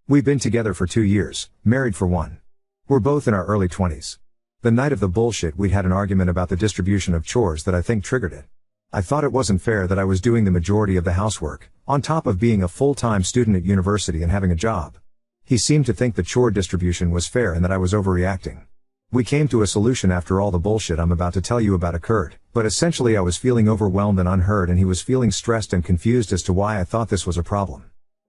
We've been together for 2 years, married for 1. We're both in our early 20s. The night of the bullshit we'd had an argument about the distribution of chores that I think triggered it. I thought it wasn't fair that I was doing the majority of the housework, on top of being a full-time student at university and having a job. He seemed to think the chore distribution was fair and that I was overreacting. We came to a solution after all the bullshit I'm about to tell you about occurred, but essentially I was feeling overwhelmed and unheard and he was feeling stressed and confused as to why I thought this was a problem.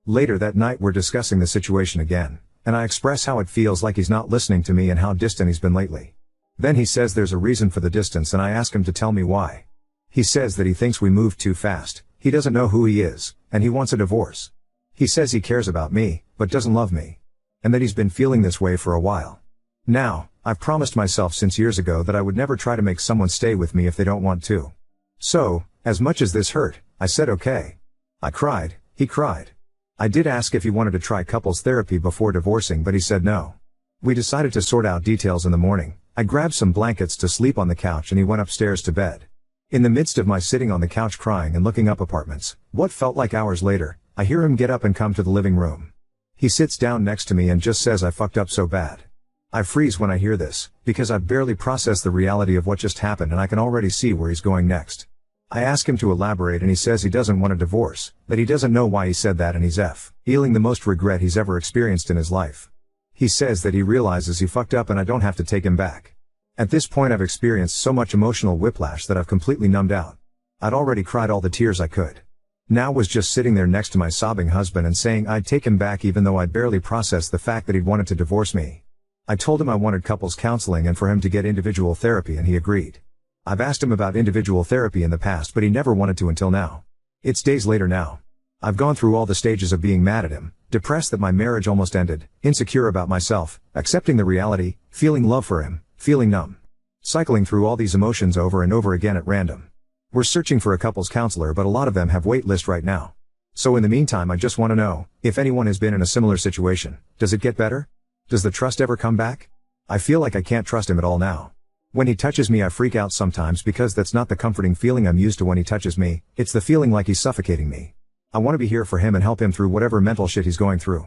Later that night we're discussing the situation again, and I express how it feels like he's not listening to me and how distant he's been lately. Then he says there's a reason for the distance and I ask him to tell me why. He says that he thinks we moved too fast, he doesn't know who he is, and he wants a divorce. He says he cares about me, but doesn't love me. And that he's been feeling this way for a while. Now, I've promised myself since years ago that I would never try to make someone stay with me if they don't want to. So, as much as this hurt, I said okay. I cried, he cried. I did ask if he wanted to try couples therapy before divorcing but he said no. We decided to sort out details in the morning. I grabbed some blankets to sleep on the couch and he went upstairs to bed. In the midst of my sitting on the couch crying and looking up apartments, what felt like hours later, I hear him get up and come to the living room. He sits down next to me and just says I fucked up so bad. I freeze when I hear this, because I've barely processed the reality of what just happened and I can already see where he's going next. I ask him to elaborate and he says he doesn't want a divorce, that he doesn't know why he said that and he's feeling the most regret he's ever experienced in his life. He says that he realizes he fucked up and I don't have to take him back. At this point I've experienced so much emotional whiplash that I've completely numbed out. I'd already cried all the tears I could. Now was just sitting there next to my sobbing husband and saying I'd take him back even though I'd barely processed the fact that he'd wanted to divorce me. I told him I wanted couples counseling and for him to get individual therapy and he agreed. I've asked him about individual therapy in the past but he never wanted to until now. It's days later now. I've gone through all the stages of being mad at him, depressed that my marriage almost ended, insecure about myself, accepting the reality, feeling love for him, feeling numb. Cycling through all these emotions over and over again at random. We're searching for a couples counselor but a lot of them have wait list right now. So in the meantime I just want to know, if anyone has been in a similar situation, does it get better? Does the trust ever come back? I feel like I can't trust him at all now. When he touches me I freak out sometimes because that's not the comforting feeling I'm used to when he touches me, it's the feeling like he's suffocating me. I want to be here for him and help him through whatever mental shit he's going through.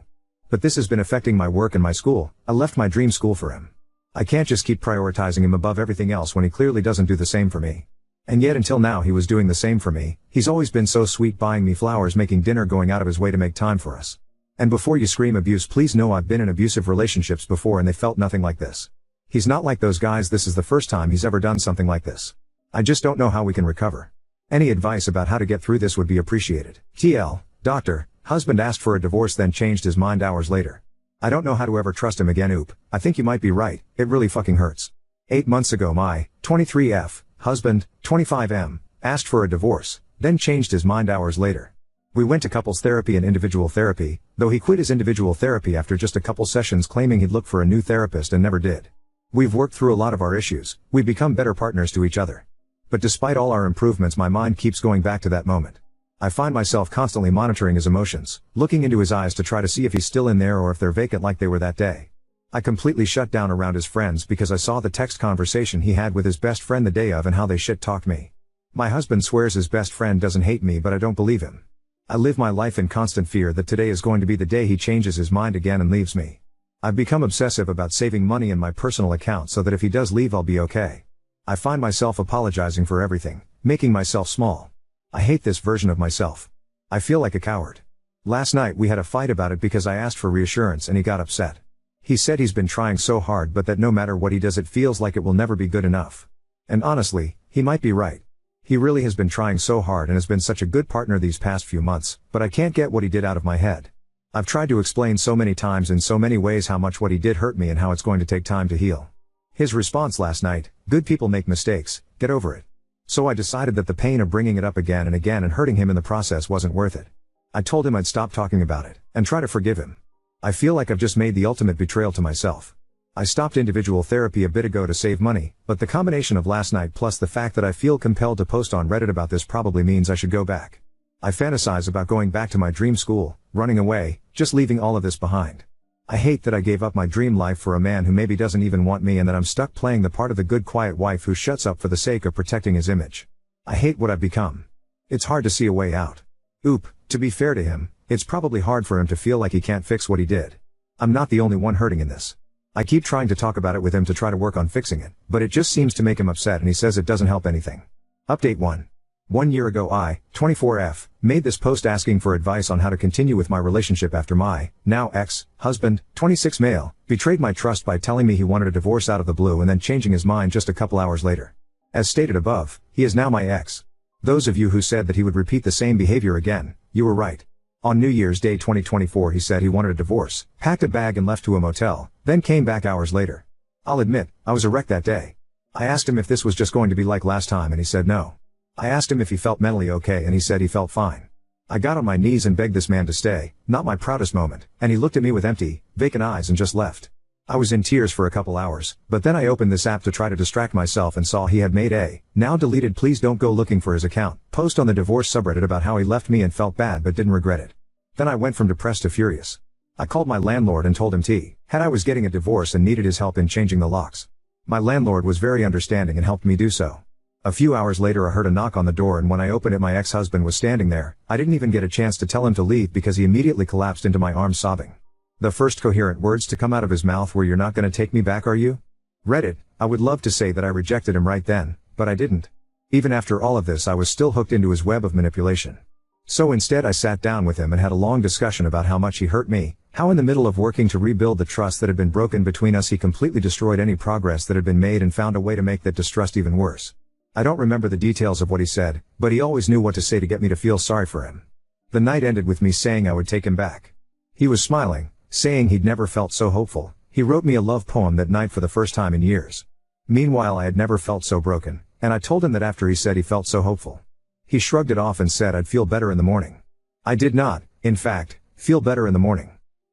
But this has been affecting my work and my school. I left my dream school for him. I can't just keep prioritizing him above everything else when he clearly doesn't do the same for me. And yet until now he was doing the same for me. He's always been so sweet, buying me flowers, making dinner, going out of his way to make time for us. And before you scream abuse, please know I've been in abusive relationships before and they felt nothing like this. He's not like those guys. This is the first time he's ever done something like this. I just don't know how we can recover. Any advice about how to get through this would be appreciated. TL, doctor, husband asked for a divorce then changed his mind hours later. I don't know how to ever trust him again. Oop, I think you might be right, it really fucking hurts. 8 months ago my 23F husband, 25M, asked for a divorce, then changed his mind hours later. We went to couples therapy and individual therapy, though he quit his individual therapy after just a couple sessions claiming he'd look for a new therapist and never did. We've worked through a lot of our issues, we've become better partners to each other. But despite all our improvements my mind keeps going back to that moment. I find myself constantly monitoring his emotions, looking into his eyes to try to see if he's still in there or if they're vacant like they were that day. I completely shut down around his friends because I saw the text conversation he had with his best friend the day of and how they shit-talked me. My husband swears his best friend doesn't hate me but I don't believe him. I live my life in constant fear that today is going to be the day he changes his mind again and leaves me. I've become obsessive about saving money in my personal account so that if he does leave I'll be okay. I find myself apologizing for everything, making myself small. I hate this version of myself. I feel like a coward. Last night we had a fight about it because I asked for reassurance and he got upset. He said he's been trying so hard but that no matter what he does it feels like it will never be good enough. And honestly, he might be right. He really has been trying so hard and has been such a good partner these past few months, but I can't get what he did out of my head. I've tried to explain so many times in so many ways how much what he did hurt me and how it's going to take time to heal. His response last night, good people make mistakes, get over it. So I decided that the pain of bringing it up again and hurting him in the process wasn't worth it. I told him I'd stop talking about it, and try to forgive him. I feel like I've just made the ultimate betrayal to myself. I stopped individual therapy a bit ago to save money, but the combination of last night plus the fact that I feel compelled to post on Reddit about this probably means I should go back. I fantasize about going back to my dream school, running away, just leaving all of this behind. I hate that I gave up my dream life for a man who maybe doesn't even want me and that I'm stuck playing the part of the good quiet wife who shuts up for the sake of protecting his image. I hate what I've become. It's hard to see a way out. Oop, to be fair to him, It's probably hard for him to feel like he can't fix what he did. I'm not the only one hurting in this. I keep trying to talk about it with him to try to work on fixing it, but it just seems to make him upset and he says it doesn't help anything. Update 1. 1 year ago I, 24F, made this post asking for advice on how to continue with my relationship after my, now ex-husband, 26 male, betrayed my trust by telling me he wanted a divorce out of the blue and then changing his mind just a couple hours later. As stated above, he is now my ex. Those of you who said that he would repeat the same behavior again, you were right. On New Year's Day 2024 he said he wanted a divorce, packed a bag and left to a motel, then came back hours later. I'll admit, I was a wreck that day. I asked him if this was just going to be like last time and he said no. I asked him if he felt mentally okay and he said he felt fine. I got on my knees and begged this man to stay, not my proudest moment, and he looked at me with empty, vacant eyes and just left. I was in tears for a couple hours, but then I opened this app to try to distract myself and saw he had made a, now deleted please don't go looking for his account, post on the divorce subreddit about how he left me and felt bad but didn't regret it. Then I went from depressed to furious. I called my landlord and told him I was getting a divorce and needed his help in changing the locks. My landlord was very understanding and helped me do so. A few hours later I heard a knock on the door and when I opened it my ex-husband was standing there. I didn't even get a chance to tell him to leave because he immediately collapsed into my arms sobbing. The first coherent words to come out of his mouth were, "You're not gonna take me back, are you?" Reddit, I would love to say that I rejected him right then, but I didn't. Even after all of this I was still hooked into his web of manipulation. So instead I sat down with him and had a long discussion about how much he hurt me, how in the middle of working to rebuild the trust that had been broken between us he completely destroyed any progress that had been made and found a way to make that distrust even worse. I don't remember the details of what he said, but he always knew what to say to get me to feel sorry for him. The night ended with me saying I would take him back. He was smiling, saying he'd never felt so hopeful. He wrote me a love poem that night for the first time in years. Meanwhile I had never felt so broken, and I told him that after he said he felt so hopeful. He shrugged it off and said I'd feel better in the morning. I did not, in fact, feel better in the morning.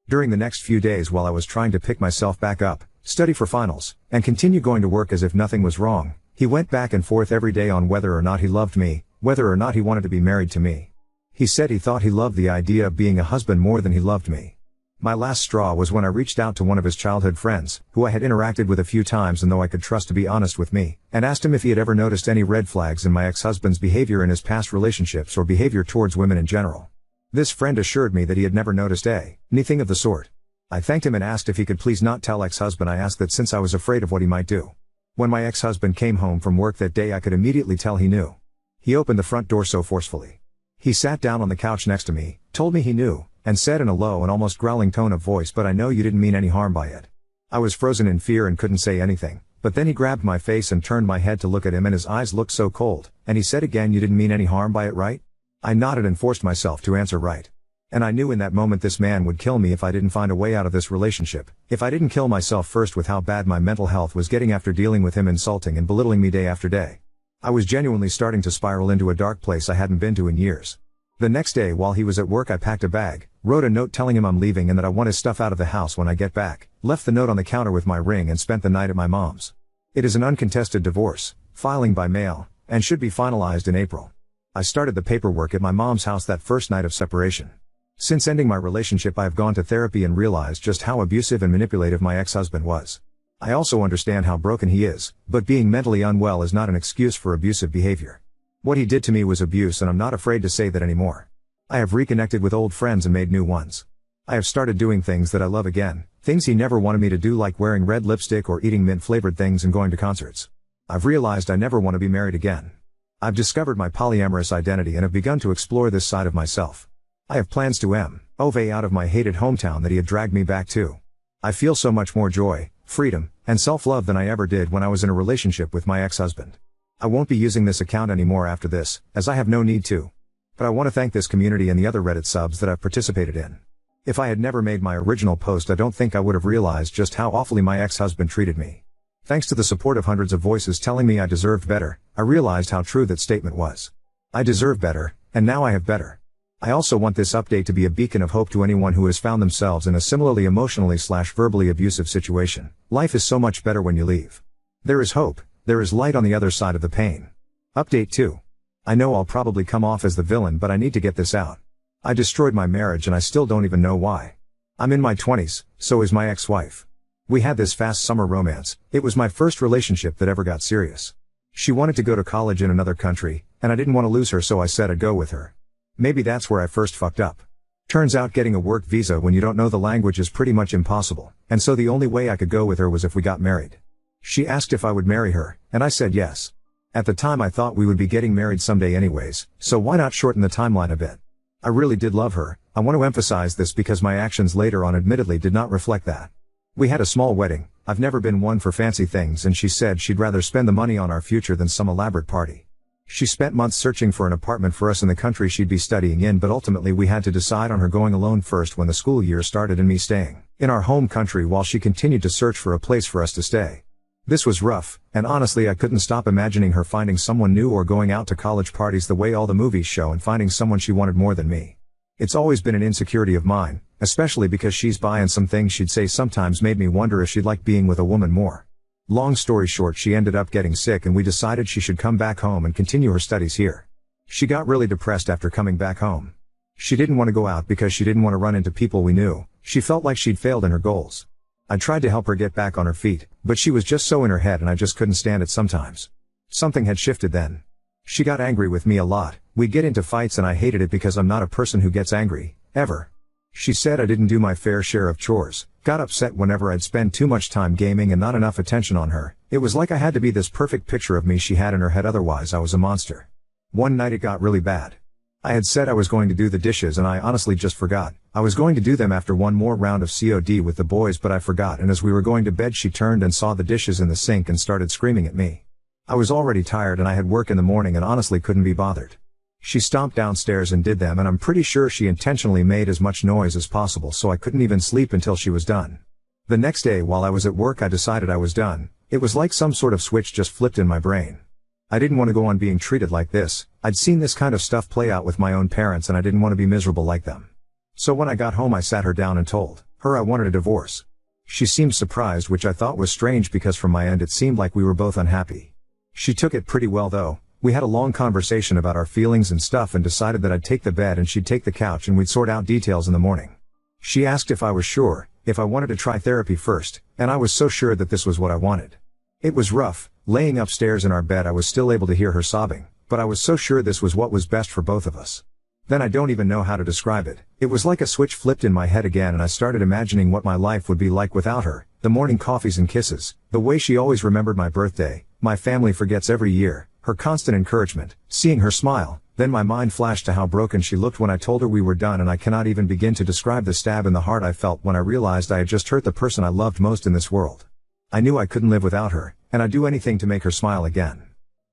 During the next few days while I was trying to pick myself back up, study for finals, and continue going to work as if nothing was wrong, he went back and forth every day on whether or not he loved me, whether or not he wanted to be married to me. He said he thought he loved the idea of being a husband more than he loved me. My last straw was when I reached out to one of his childhood friends, who I had interacted with a few times and though I could trust to be honest with me, and asked him if he had ever noticed any red flags in my ex-husband's behavior in his past relationships or behavior towards women in general. This friend assured me that he had never noticed anything of the sort. I thanked him and asked if he could please not tell ex-husband. I asked that since I was afraid of what he might do. When my ex-husband came home from work that day I could immediately tell he knew. He opened the front door so forcefully. He sat down on the couch next to me, told me he knew, and said in a low and almost growling tone of voice, "But I know you didn't mean any harm by it." I was frozen in fear and couldn't say anything, but then he grabbed my face and turned my head to look at him and his eyes looked so cold, and he said again, "You didn't mean any harm by it, right?" I nodded and forced myself to answer right. And I knew in that moment this man would kill me if I didn't find a way out of this relationship, if I didn't kill myself first with how bad my mental health was getting after dealing with him insulting and belittling me day after day. I was genuinely starting to spiral into a dark place I hadn't been to in years. The next day while he was at work I packed a bag, wrote a note telling him I'm leaving and that I want his stuff out of the house when I get back, left the note on the counter with my ring and spent the night at my mom's. It is an uncontested divorce, filing by mail, and should be finalized in April. I started the paperwork at my mom's house that first night of separation. Since ending my relationship I have gone to therapy and realized just how abusive and manipulative my ex-husband was. I also understand how broken he is, but being mentally unwell is not an excuse for abusive behavior. What he did to me was abuse and I'm not afraid to say that anymore. I have reconnected with old friends and made new ones. I have started doing things that I love again, things he never wanted me to do like wearing red lipstick or eating mint-flavored things and going to concerts. I've realized I never want to be married again. I've discovered my polyamorous identity and have begun to explore this side of myself. I have plans to move out of my hated hometown that he had dragged me back to. I feel so much more joy, freedom, and self-love than I ever did when I was in a relationship with my ex-husband. I won't be using this account anymore after this, as I have no need to. But I want to thank this community and the other Reddit subs that I've participated in. If I had never made my original post I don't think I would have realized just how awfully my ex-husband treated me. Thanks to the support of hundreds of voices telling me I deserved better, I realized how true that statement was. I deserve better, and now I have better. I also want this update to be a beacon of hope to anyone who has found themselves in a similarly emotionally/verbally abusive situation. Life is so much better when you leave. There is hope, there is light on the other side of the pain. Update 2. I know I'll probably come off as the villain but I need to get this out. I destroyed my marriage and I still don't even know why. I'm in my 20s, so is my ex-wife. We had this fast summer romance, it was my first relationship that ever got serious. She wanted to go to college in another country, and I didn't want to lose her so I said I'd go with her. Maybe that's where I first fucked up. Turns out getting a work visa when you don't know the language is pretty much impossible, and so the only way I could go with her was if we got married. She asked if I would marry her, and I said yes. At the time I thought we would be getting married someday anyways, so why not shorten the timeline a bit? I really did love her. I want to emphasize this because my actions later on admittedly did not reflect that. We had a small wedding. I've never been one for fancy things, and she said she'd rather spend the money on our future than some elaborate party. She spent months searching for an apartment for us in the country she'd be studying in, but ultimately we had to decide on her going alone first when the school year started and me staying in our home country while she continued to search for a place for us to stay. This was rough, and honestly I couldn't stop imagining her finding someone new or going out to college parties the way all the movies show and finding someone she wanted more than me. It's always been an insecurity of mine, especially because she's bi, and some things she'd say sometimes made me wonder if she'd like being with a woman more. Long story short, she ended up getting sick and we decided she should come back home and continue her studies here. She got really depressed after coming back home. She didn't want to go out because she didn't want to run into people we knew. She felt like she'd failed in her goals. I tried to help her get back on her feet, but she was just so in her head and I just couldn't stand it sometimes. Something had shifted then. She got angry with me a lot. We'd get into fights and I hated it because I'm not a person who gets angry, ever. She said I didn't do my fair share of chores, got upset whenever I'd spend too much time gaming and not enough attention on her. It was like I had to be this perfect picture of me she had in her head, otherwise I was a monster. One night it got really bad. I had said I was going to do the dishes and I honestly just forgot. I was going to do them after one more round of COD with the boys, but I forgot, and as we were going to bed she turned and saw the dishes in the sink and started screaming at me. I was already tired and I had work in the morning and honestly couldn't be bothered. She stomped downstairs and did them, and I'm pretty sure she intentionally made as much noise as possible so I couldn't even sleep until she was done. The next day while I was at work I decided I was done. It was like some sort of switch just flipped in my brain. I didn't want to go on being treated like this. I'd seen this kind of stuff play out with my own parents and I didn't want to be miserable like them. So when I got home I sat her down and told her I wanted a divorce. She seemed surprised, which I thought was strange because from my end it seemed like we were both unhappy. She took it pretty well though. We had a long conversation about our feelings and stuff and decided that I'd take the bed and she'd take the couch and we'd sort out details in the morning. She asked if I was sure, if I wanted to try therapy first, and I was so sure that this was what I wanted. It was rough. Laying upstairs in our bed I was still able to hear her sobbing, but I was so sure this was what was best for both of us. Then I don't even know how to describe it. It was like a switch flipped in my head again and I started imagining what my life would be like without her, the morning coffees and kisses, the way she always remembered my birthday, my family forgets every year, her constant encouragement, seeing her smile. Then my mind flashed to how broken she looked when I told her we were done, and I cannot even begin to describe the stab in the heart I felt when I realized I had just hurt the person I loved most in this world. I knew I couldn't live without her, and I'd do anything to make her smile again.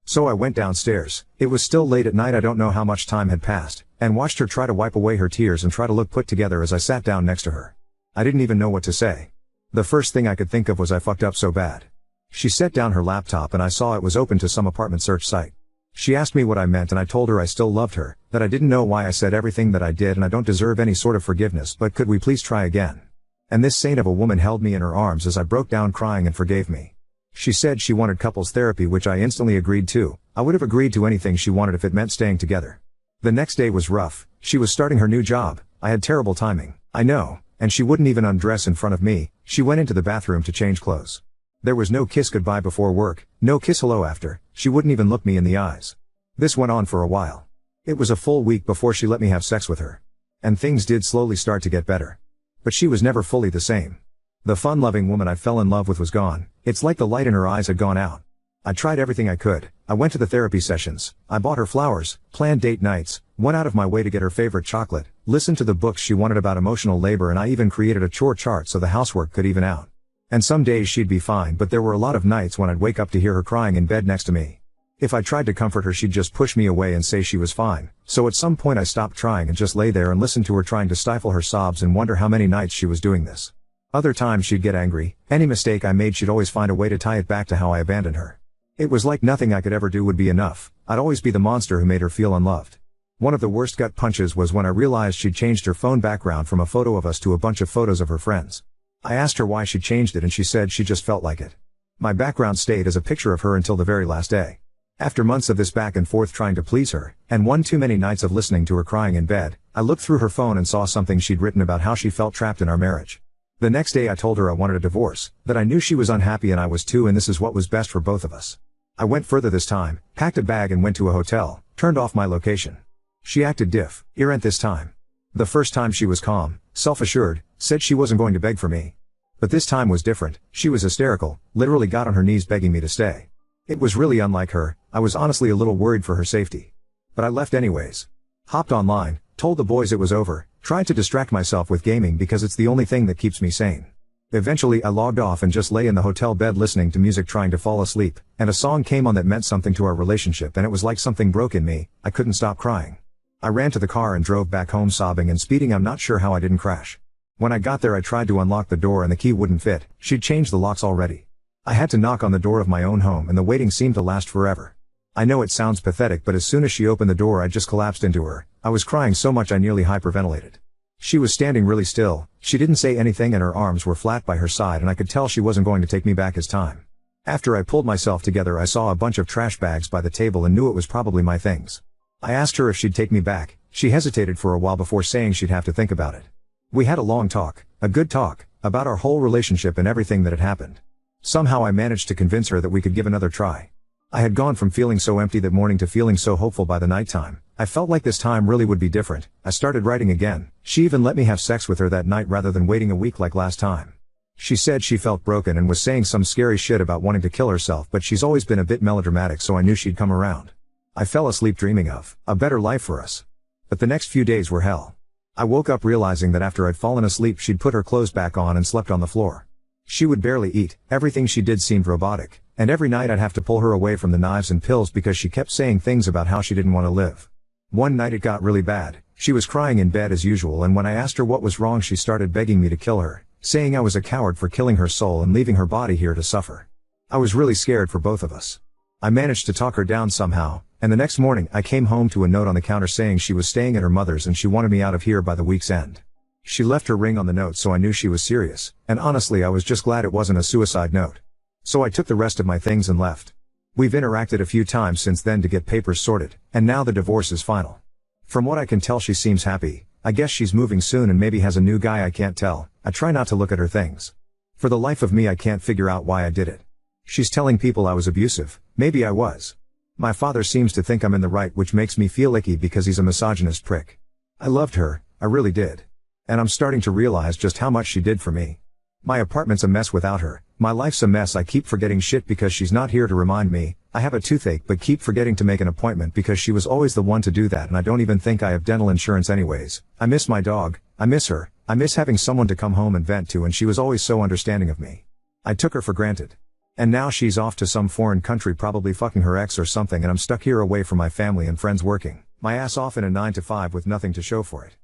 So I went downstairs. It was still late at night, I don't know how much time had passed, and watched her try to wipe away her tears and try to look put together as I sat down next to her. I didn't even know what to say. The first thing I could think of was I fucked up so bad. She set down her laptop and I saw it was open to some apartment search site. She asked me what I meant and I told her I still loved her, that I didn't know why I said everything that I did and I don't deserve any sort of forgiveness, but could we please try again? And this saint of a woman held me in her arms as I broke down crying and forgave me. She said she wanted couples therapy, which I instantly agreed to. I would have agreed to anything she wanted if it meant staying together. The next day was rough. She was starting her new job. I had terrible timing, I know, and she wouldn't even undress in front of me. She went into the bathroom to change clothes. There was no kiss goodbye before work, no kiss hello after. She wouldn't even look me in the eyes. This went on for a while. It was a full week before she let me have sex with her. And things did slowly start to get better. But she was never fully the same. The fun-loving woman I fell in love with was gone. It's like the light in her eyes had gone out. I tried everything I could. I went to the therapy sessions. I bought her flowers, planned date nights, went out of my way to get her favorite chocolate, listened to the books she wanted about emotional labor, and I even created a chore chart so the housework could even out. And some days she'd be fine, but there were a lot of nights when I'd wake up to hear her crying in bed next to me. If I tried to comfort her, she'd just push me away and say she was fine. So at some point I stopped trying and just lay there and listened to her trying to stifle her sobs and wonder how many nights she was doing this. Other times she'd get angry. Any mistake I made she'd always find a way to tie it back to how I abandoned her. It was like nothing I could ever do would be enough. I'd always be the monster who made her feel unloved. One of the worst gut punches was when I realized she'd changed her phone background from a photo of us to a bunch of photos of her friends. I asked her why she changed it and she said she just felt like it. My background stayed as a picture of her until the very last day. After months of this back and forth trying to please her, and one too many nights of listening to her crying in bed, I looked through her phone and saw something she'd written about how she felt trapped in our marriage. The next day I told her I wanted a divorce, that I knew she was unhappy and I was too, and this is what was best for both of us. I went further this time, packed a bag and went to a hotel, turned off my location. She acted different this time. The first time she was calm, self-assured, said she wasn't going to beg for me. But this time was different. She was hysterical, literally got on her knees begging me to stay. It was really unlike her. I was honestly a little worried for her safety. But I left anyways. Hopped online, told the boys it was over, tried to distract myself with gaming because it's the only thing that keeps me sane. Eventually I logged off and just lay in the hotel bed listening to music trying to fall asleep, and a song came on that meant something to our relationship and it was like something broke in me. I couldn't stop crying. I ran to the car and drove back home sobbing and speeding. I'm not sure how I didn't crash. When I got there I tried to unlock the door and the key wouldn't fit. She'd changed the locks already. I had to knock on the door of my own home and the waiting seemed to last forever. I know it sounds pathetic, but as soon as she opened the door I just collapsed into her. I was crying so much I nearly hyperventilated. She was standing really still, she didn't say anything and her arms were flat by her side and I could tell she wasn't going to take me back as time. After I pulled myself together I saw a bunch of trash bags by the table and knew it was probably my things. I asked her if she'd take me back. She hesitated for a while before saying she'd have to think about it. We had a long talk, a good talk, about our whole relationship and everything that had happened. Somehow I managed to convince her that we could give another try. I had gone from feeling so empty that morning to feeling so hopeful by the nighttime. I felt like this time really would be different. I started writing again. She even let me have sex with her that night rather than waiting a week like last time. She said she felt broken and was saying some scary shit about wanting to kill herself, but she's always been a bit melodramatic, so I knew she'd come around. I fell asleep dreaming of a better life for us. But the next few days were hell. I woke up realizing that after I'd fallen asleep she'd put her clothes back on and slept on the floor. She would barely eat, everything she did seemed robotic, and every night I'd have to pull her away from the knives and pills because she kept saying things about how she didn't want to live. One night it got really bad. She was crying in bed as usual, and when I asked her what was wrong she started begging me to kill her, saying I was a coward for killing her soul and leaving her body here to suffer. I was really scared for both of us. I managed to talk her down somehow, and the next morning I came home to a note on the counter saying she was staying at her mother's and she wanted me out of here by the week's end. She left her ring on the note, so I knew she was serious, and honestly I was just glad it wasn't a suicide note. So I took the rest of my things and left. We've interacted a few times since then to get papers sorted, and now the divorce is final. From what I can tell she seems happy. I guess she's moving soon and maybe has a new guy, I can't tell. I try not to look at her things. For the life of me I can't figure out why I did it. She's telling people I was abusive. Maybe I was. My father seems to think I'm in the right, which makes me feel icky because he's a misogynist prick. I loved her, I really did. And I'm starting to realize just how much she did for me. My apartment's a mess without her. My life's a mess. I keep forgetting shit because she's not here to remind me. I have a toothache but keep forgetting to make an appointment because she was always the one to do that, and I don't even think I have dental insurance anyways. I miss my dog. I miss her. I miss having someone to come home and vent to, and she was always so understanding of me. I took her for granted. And now she's off to some foreign country, probably fucking her ex or something, and I'm stuck here away from my family and friends working my ass off in a 9 to 5 with nothing to show for it.